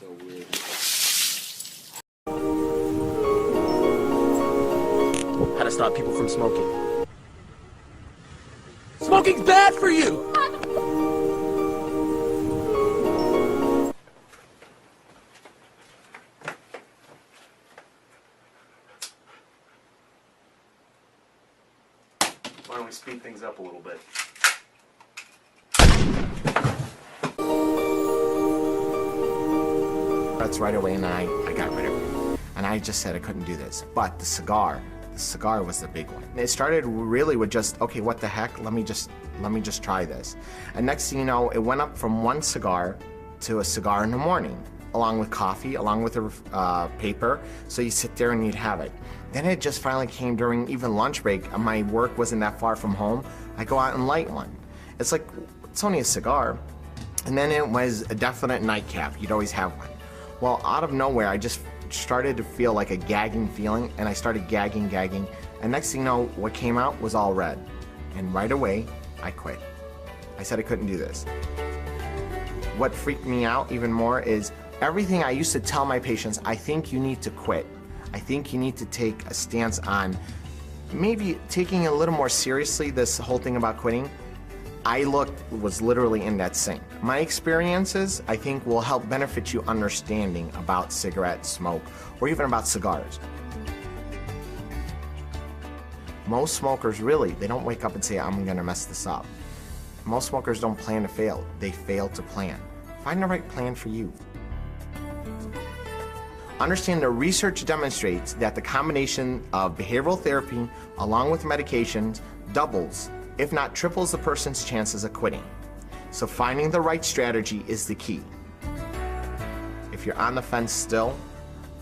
so weird. How to stop people from smoking. Smoking's bad for you! Why don't we speed things up a little bit? That's right away, and I got rid of it. And I just said I couldn't do this. But the cigar was the big one. And it started really with just, okay, what the heck? Let me just try this. And next thing you know, it went up from one cigar to a cigar in the morning, along with coffee, along with a paper. So you sit there and you'd have it. Then it just finally came during even lunch break. My work wasn't that far from home. I go out and light one. It's like, it's only a cigar. And then it was a definite nightcap. You'd always have one. Well, out of nowhere, I just started to feel like a gagging feeling, and I started gagging. And next thing you know, what came out was all red. And right away, I quit. I said I couldn't do this. What freaked me out even more is everything I used to tell my patients, I think you need to quit. I think you need to take a stance on maybe taking a little more seriously this whole thing about quitting. I was literally in that sink. My experiences, I think, will help benefit you understanding about cigarette smoke or even about cigars. Most smokers really, they don't wake up and say, I'm gonna mess this up. Most smokers don't plan to fail, they fail to plan. Find the right plan for you. Understand the research demonstrates that the combination of behavioral therapy along with medications doubles, if not triples, the person's chances of quitting. So finding the right strategy is the key. If you're on the fence still,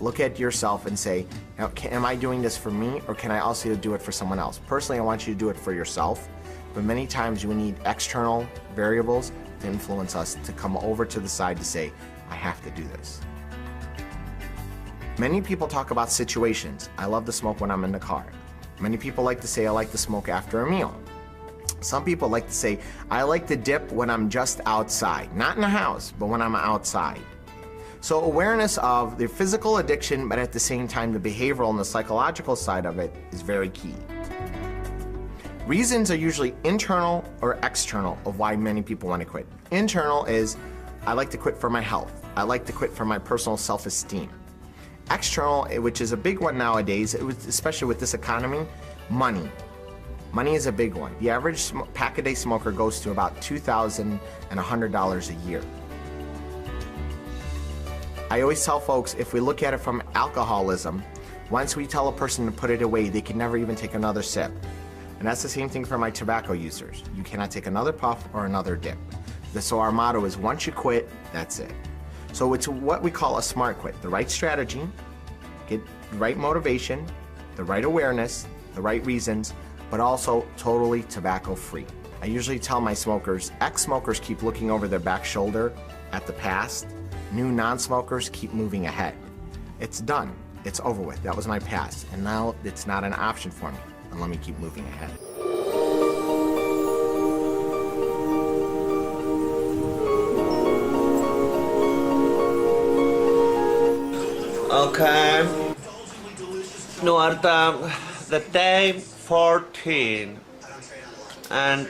look at yourself and say, am I doing this for me, or can I also do it for someone else? Personally, I want you to do it for yourself, but many times we need external variables to influence us to come over to the side to say, I have to do this. Many people talk about situations. I love to smoke when I'm in the car. Many people like to say, I like to smoke after a meal. Some people like to say, I like to dip when I'm just outside. Not in the house, but when I'm outside. So awareness of the physical addiction, but at the same time the behavioral and the psychological side of it is very key. Reasons are usually internal or external of why many people want to quit. Internal is, I like to quit for my health. I like to quit for my personal self-esteem. External, which is a big one nowadays, especially with this economy, money. Money is a big one. The average pack-a-day smoker goes to about $2,100 a year. I always tell folks, if we look at it from alcoholism, once we tell a person to put it away, they can never even take another sip. And that's the same thing for my tobacco users. You cannot take another puff or another dip. So our motto is, once you quit, that's it. So it's what we call a smart quit. The right strategy, get the right motivation, the right awareness, the right reasons, but also totally tobacco-free. I usually tell my smokers, ex-smokers keep looking over their back shoulder at the past. New non-smokers keep moving ahead. It's done. It's over with. That was my past. And now it's not an option for me. And let me keep moving ahead. Okay. Nuorta, the day 14, and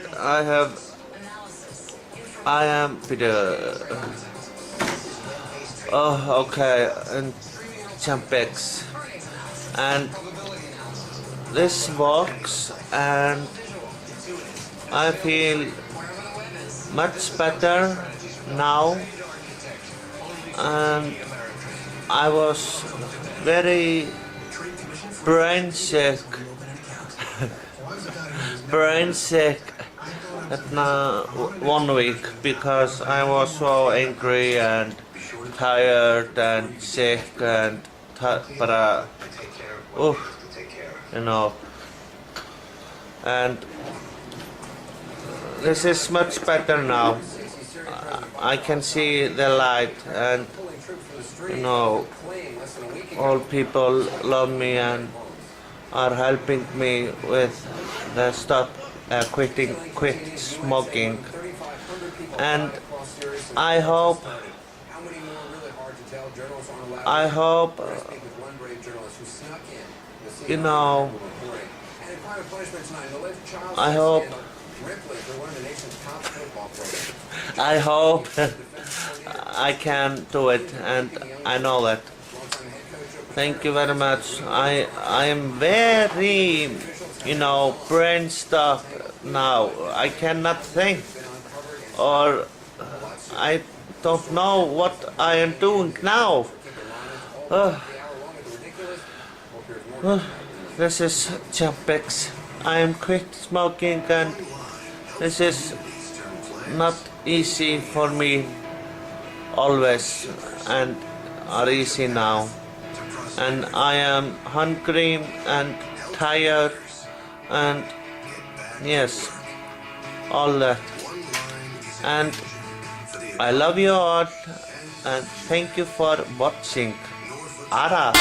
I am video. Oh, okay, and Champex, and this works, and I feel much better now, and I was very brain sick at 1 week because I was so angry and tired and sick and you know, and this is much better now. I can see the light, and you know, all people love me and are helping me with the quit smoking, and I hope I hope, you know, I hope I can do it, and I know that. Thank you very much. I am very, you know, brain stuck now. I cannot think, or I don't know what I am doing now. This is Champix. I am quit smoking, and this is not easy for me always, and are easy now. And I am hungry and tired, and yes, all that. And I love you all, and thank you for watching. Ara!